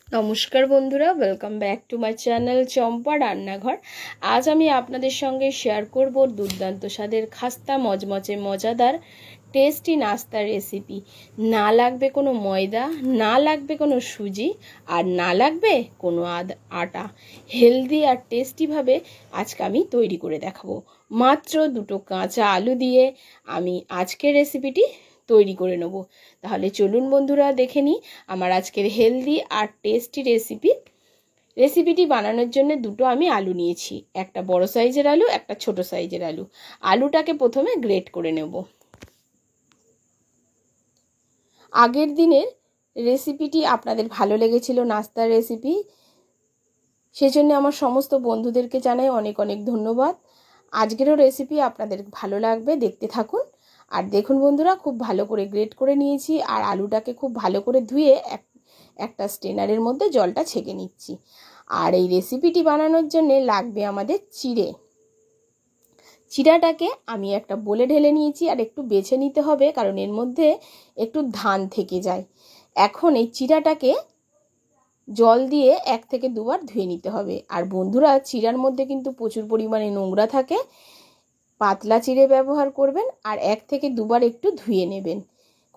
নমস্কার বন্ধুরা, welcome back to my channel Champa Rannaghar. আজ আমি আপনাদের সঙ্গে শেয়ার করব দুর্দান্ত স্বাদের খাস্তা মজমচে মজাদার টেস্টি নাস্তার রেসিপি। না লাগবে কোনো ময়দা, না লাগবে কোনো সুজি, আর না লাগবে কোনো আটা। হেলদি আর টেস্টিভাবে আজকে আমি তৈরি করে দেখাবো। মাত্র দুটো কাঁচা আলু দিয়ে আমি আজকের রেসিপিটি তৈরি করে নেব। তাহলে চলুন বন্ধুরা দেখে নিই আমার আজকের হেলদি আর টেস্টি রেসিপিটি বানানোর জন্য দুটো আমি আলু নিয়েছি। একটা বড় সাইজের আলু, একটা ছোট সাইজের আলু। আলুটাকে প্রথমে গ্রেট করে নেব। আগের দিনের রেসিপিটি আপনাদের ভালো লেগেছিল, নাস্তার রেসিপি, সেজন্য আমার সমস্ত বন্ধুদেরকে জানাই অনেক অনেক ধন্যবাদ। আজকেরও রেসিপি আপনাদের ভালো লাগবে, দেখতে থাকুন। আর দেখুন বন্ধুরা, খুব ভালো করে গ্রেট করে নিয়েছি আর আলুটাকে খুব ভালো করে ধুয়ে একটা স্ট্রেনারের মধ্যে জলটা ছেঁকে নিচ্ছি। আর এই রেসিপিটি বানানোর জন্য লাগবে আমাদের চিড়াটাকে আমি একটা বোলে ঢেলে নিয়েছি। আর একটু বেছে নিতে হবে, কারণ এর মধ্যে একটু ধান থেকে যায়। এখন এই চিড়াটাকে জল দিয়ে 1 থেকে 2 বার ধুয়ে নিতে হবে। আর বন্ধুরা, চিড়ার মধ্যে কিন্তু প্রচুর পরিমাণে নোংরা থাকে। পাতলা চিড়ে ব্যবহার করবেন আর 1 থেকে 2 বার একটু ধুয়ে নেবেন।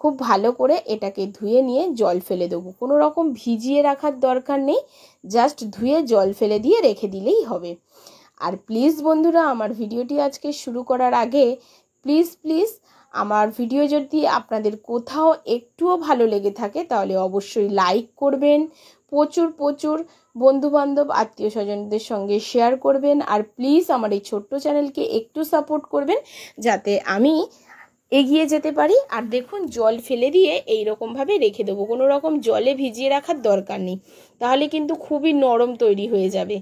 খুব ভালো করে এটাকে ধুয়ে নিয়ে জল ফেলে দেবো। কোনো রকম ভিজিয়ে রাখার দরকার নেই, জাস্ট ধুয়ে জল ফেলে দিয়ে রেখে দিলেই হবে। আর প্লিজ বন্ধুরা, আমার ভিডিওটি আজকে শুরু করার আগে প্লিজ আমার ভিডিও যদি আপনাদের কোথাও একটুও ভালো লেগে থাকে তাহলে অবশ্যই লাইক করবেন, প্রচুর বন্ধুবান্ধব আত্মীয় স্বজনদের সঙ্গে শেয়ার করবেন। আর প্লিজ আমার এই ছোট্ট চ্যানেলকে একটু সাপোর্ট করবেন যাতে আমি এগিয়ে যেতে পারি। আর দেখুন, জল ফেলে দিয়ে এইরকমভাবে রেখে দেবো। কোনো রকম জলে ভিজিয়ে রাখার দরকার নেই, তাহলে কিন্তু খুবই নরম তৈরি হয়ে যাবে।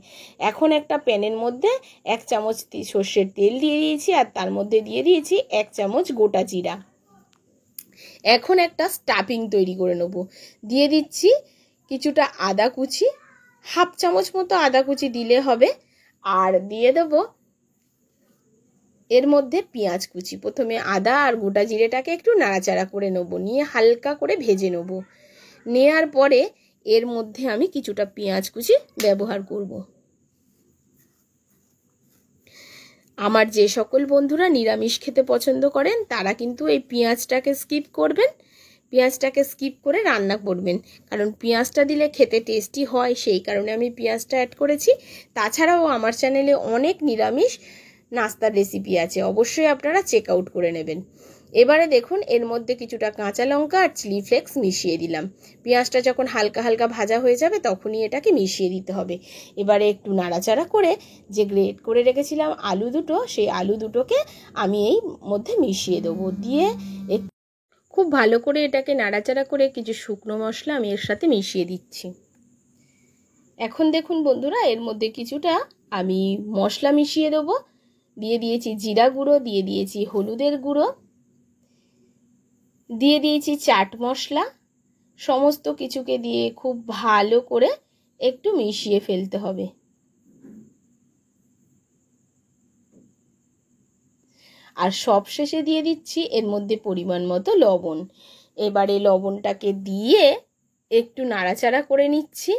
এখন একটা প্যানের মধ্যে 1 চামচ সর্ষের তেল দিয়ে দিয়েছি আর তার মধ্যে দিয়ে দিয়েছি 1 চামচ গোটা জিরা। এখন একটা স্টাফিং তৈরি করে নেব। দিয়ে দিচ্ছি কিছুটা আদা কুচি, 1/2 চামচ মতো আদা কুচি দিলে হবে। আর দিয়ে দেবো এর মধ্যে পেঁয়াজ কুচি। প্রথমে আদা আর গোটা জিরেটাকে একটু নাড়াচাড়া করে নেব, নিয়ে হালকা করে ভেজে নেব। নেয়ার পরে এর মধ্যে আমি কিছুটা পেঁয়াজ কুচি ব্যবহার করব। আমার যে সকল বন্ধুরা নিরামিষ খেতে পছন্দ করেন তারা কিন্তু এই পেঁয়াজটাকে স্কিপ করবেন। পেঁয়াজটাকে স্কিপ করে রান্না করবেন, কারণ পেঁয়াজটা দিলে খেতে টেস্টি হয়, সেই কারণে আমি পেঁয়াজটা অ্যাড করেছি। তাছাড়াও আমার চ্যানেলে অনেক নিরামিষ নাস্তার রেসিপি আছে, অবশ্যই আপনারা চেক আউট করে নেবেন। এবারে দেখুন, এর মধ্যে কিছুটা কাঁচা লঙ্কা আর চিলি ফ্লেক্স মিশিয়ে দিলাম। পেঁয়াজটা যখন হালকা ভাজা হয়ে যাবে তখনই এটাকে মিশিয়ে দিতে হবে। এবারে একটু নাড়াচাড়া করে যে গ্রেট করে রেখেছিলাম আলু দুটো, সেই আলু দুটোকে আমি এই মধ্যে মিশিয়ে দেবো। দিয়ে খুব ভালো করে এটাকে নাড়াচাড়া করে কিছু শুকনো মশলা আমি এর সাথে মিশিয়ে দিচ্ছি। এখন দেখুন বন্ধুরা, এর মধ্যে কিছুটা আমি মশলা মিশিয়ে দেবো। দিয়ে দিয়েছি জিরা গুঁড়ো, দিয়ে দিয়েছি হলুদের গুঁড়ো, দিয়ে দিয়েছি চাট মশলা। সমস্ত কিছুকে দিয়ে খুব ভালো করে একটু মিশিয়ে ফেলতে হবে। আর সবশেষে দিয়ে দিচ্ছি এর মধ্যে পরিমাণ মতো লবণ। এবারে লবণটাকে দিয়ে একটু নাড়াচাড়া করে নিচ্ছি।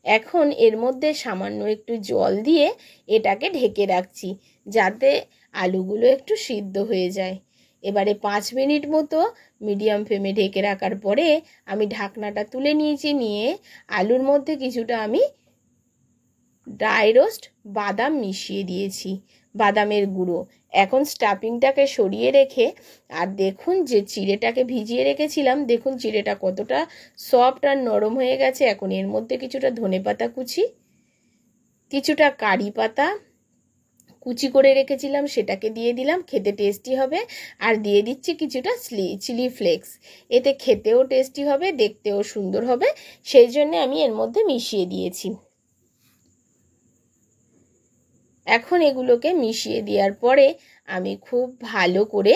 এখন এর মধ্যে সামান্য একটু জল দিয়ে এটাকে ঢেকে রাখছি, যাতে আলুগুলো একটু সিদ্ধ হয়ে যায়। এবারে 5 মিনিট মতো মিডিয়াম ফ্লেমে ঢেকে রাখার পরে আমি ঢাকনাটা তুলে নিয়েছি। নিয়ে আলুর মধ্যে কিছুটা আমি ড্রাই রোস্ট বাদাম মিশিয়ে দিয়েছি, বাদামের গুঁড়ো। এখন স্টাফিংটাকে সরিয়ে রেখে, আর দেখুন যে চিড়েটাকে ভিজিয়ে রেখেছিলাম, দেখুন চিড়েটা কতটা সফট আর নরম হয়ে গেছে। এখন এর মধ্যে কিছুটা ধনেপাতা কুচি, কিছুটা কারি পাতা কুচি করে রেখেছিলাম সেটাকে দিয়ে দিলাম, খেতে টেস্টি হবে। আর দিয়ে দিচ্ছি কিছুটা চিলি ফ্লেক্স, এতে খেতেও টেস্টি হবে, দেখতেও সুন্দর হবে, সেই জন্য আমি এর মধ্যে মিশিয়ে দিয়েছি। এখন এগুলোকে মিশিয়ে দেওয়ার পরে আমি খুব ভালো করে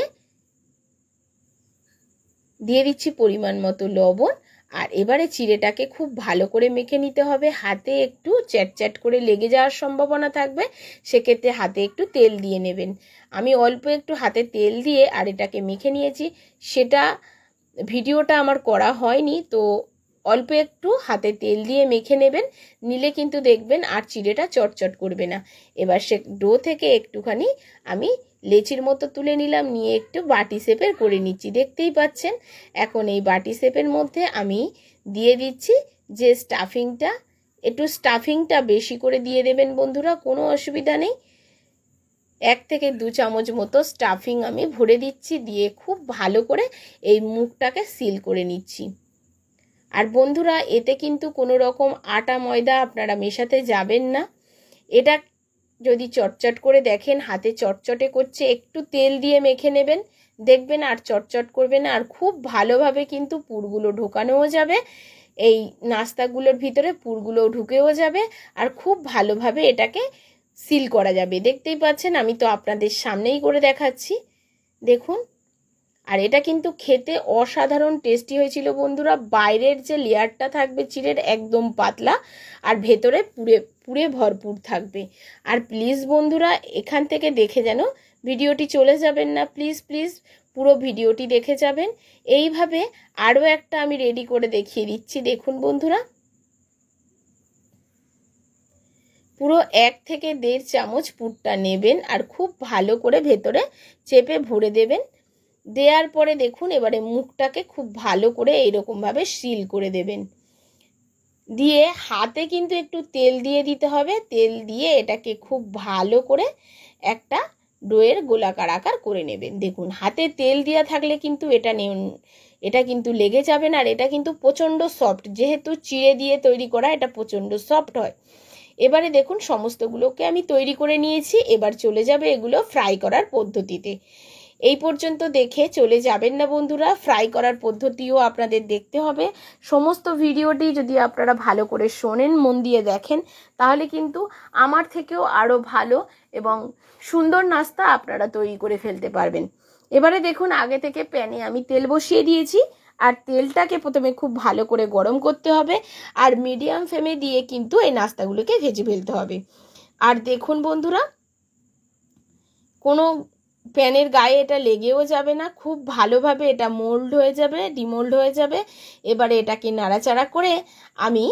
দিয়ে দিচ্ছি পরিমাণ মতো লবণ আর এবারে চিড়েটাকে খুব ভালো করে মেখে নিতে হবে। হাতে একটু চ্যাট করে লেগে যাওয়ার সম্ভাবনা থাকবে, সেক্ষেত্রে হাতে একটু তেল দিয়ে নেবেন। আমি অল্প একটু হাতে তেল দিয়ে আর এটাকে মেখে নিয়েছি, সেটা ভিডিওটা আমার করা হয়নি, তো অল্প একটু হাতে তেল দিয়ে মেখে নেবেন, নিলে কিন্তু দেখবেন আর চিড়েটা চটচট করবে না। এবার সে ডো থেকে একটুখানি আমি লেচির মতো তুলে নিলাম, নিয়ে একটু বাটি শেপের করে নিচ্ছি, দেখতেই পাচ্ছেন। এখন এই বাটি শেপের মধ্যে আমি দিয়ে দিচ্ছি যে স্টাফিংটা, একটু স্টাফিংটা বেশি করে দিয়ে দেবেন বন্ধুরা, কোনো অসুবিধা নেই। 1 থেকে 2 চামচ মতো স্টাফিং আমি ভরে দিচ্ছি, দিয়ে খুব ভালো করে এই মুখটাকে সিল করে নিচ্ছি। আর বন্ধুরা, এতে কিন্তু কোনো রকম আটা ময়দা আপনারা মেশাতে যাবেন না। এটা যদি চটচট করে দেখেন হাতে চটচটে করছে, একটু তেল দিয়ে মেখে নেবেন, দেখবেন আর চটচট করবে না। আর খুব ভালোভাবে কিন্তু পুরগুলো ঢোকানোও যাবে, এই নাস্তাগুলোর ভিতরে পুরগুলোও ঢুকেও যাবে, আর খুব ভালোভাবে এটাকে সিল করা যাবে। দেখতেই পাচ্ছেন, আমি তো আপনাদের সামনেই করে দেখাচ্ছি, দেখুন। আর এটা কিন্তু খেতে অসাধারণ টেস্টি হয়েছিল বন্ধুরা। বাইরের যে লেয়ারটা থাকবে চিড়ের একদম পাতলা, আর ভেতরে পুরে ভরপুর থাকবে। আর প্লিজ বন্ধুরা, এখান থেকে দেখে যেন ভিডিওটি চলে যাবেন না, প্লিজ প্লিজ পুরো ভিডিওটি দেখে যাবেন। এইভাবে আরও একটা আমি রেডি করে দেখিয়ে দিচ্ছি, দেখুন বন্ধুরা। পুরো 1 থেকে 1.5 চামচ পুরটা নেবেন আর খুব ভালো করে ভেতরে চেপে ভরে দেবেন। দেওয়ার পরে দেখুন, এবারে মুখটাকে খুব ভালো করে এইরকমভাবে সিল করে দেবেন। দিয়ে হাতে কিন্তু একটু তেল দিয়ে দিতে হবে, তেল দিয়ে এটাকে খুব ভালো করে একটা ডোয়ের গোলাকার আকার করে নেবেন। দেখুন, হাতে তেল দেওয়া থাকলে কিন্তু এটা কিন্তু লেগে যাবে না। আর এটা কিন্তু প্রচণ্ড সফট, যেহেতু চিড়ে দিয়ে তৈরি করা, এটা প্রচণ্ড সফট হয়। এবারে দেখুন, সমস্তগুলোকে আমি তৈরি করে নিয়েছি। এবার চলে যাবে এগুলো ফ্রাই করার পদ্ধতিতে। এই পর্যন্ত দেখে চলে যাবেন না বন্ধুরা, ফ্রাই করার পদ্ধতিও আপনাদের দেখতে হবে। সমস্ত ভিডিওটি যদি আপনারা ভালো করে শোনেন, মন দিয়ে দেখেন, তাহলে কিন্তু আমার থেকেও আরও ভালো এবং সুন্দর নাস্তা আপনারা তৈরি করে ফেলতে পারবেন। এবারে দেখুন, আগে থেকে প্যানে আমি তেল বসিয়ে দিয়েছি, আর তেলটাকে প্রথমে খুব ভালো করে গরম করতে হবে, আর মিডিয়াম ফ্লেমে দিয়ে কিন্তু এই নাস্তাগুলোকে ভেজে ফেলতে হবে। আর দেখুন বন্ধুরা, কোনো প্যানের গায়ে এটা লেগেও যাবে না, খুব ভালোভাবে এটা মোল্ড হয়ে যাবে, ডিমোল্ড হয়ে যাবে। এবারে এটাকে নাড়াচাড়া করে আমি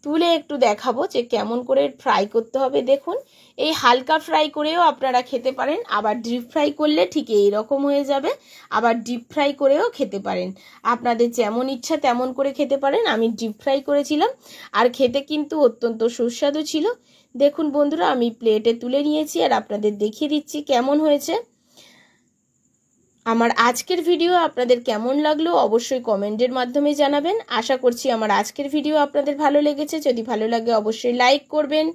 তুলে একটু দেখাবো যে কেমন করে ফ্রাই করতে হবে। দেখুন, এই হালকা ফ্রাই করেও আপনারা খেতে পারেন, আবার ডিপ ফ্রাই করলে ঠিক এইরকম হয়ে যাবে, আবার ডিপ ফ্রাই করেও খেতে পারেন। আপনাদের যেমন ইচ্ছা তেমন করে খেতে পারেন। আমি ডিপ ফ্রাই করেছিলাম, আর খেতে কিন্তু অত্যন্ত সুস্বাদু ছিল। দেখুন বন্ধুরা, আমি প্লেটে তুলে নিয়েছি আর আপনাদের দেখিয়ে দিচ্ছি কেমন হয়েছে। আমার আজকের ভিডিও আপনাদের কেমন লাগলো অবশ্যই কমেন্টের মাধ্যমে জানাবেন। আশা করছি আমার আজকের ভিডিও আপনাদের ভালো লেগেছে। যদি ভালো লাগে অবশ্যই লাইক করবেন,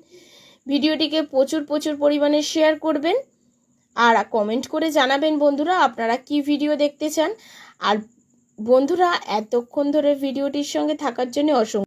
ভিডিওটিকে প্রচুর পরিমাণে শেয়ার করবেন, আর কমেন্ট করে জানাবেন বন্ধুরা আপনারা কি ভিডিও দেখতে চান। আর বন্ধুরা, এতক্ষণ ধরে ভিডিওটির সঙ্গে থাকার জন্য অসংখ্য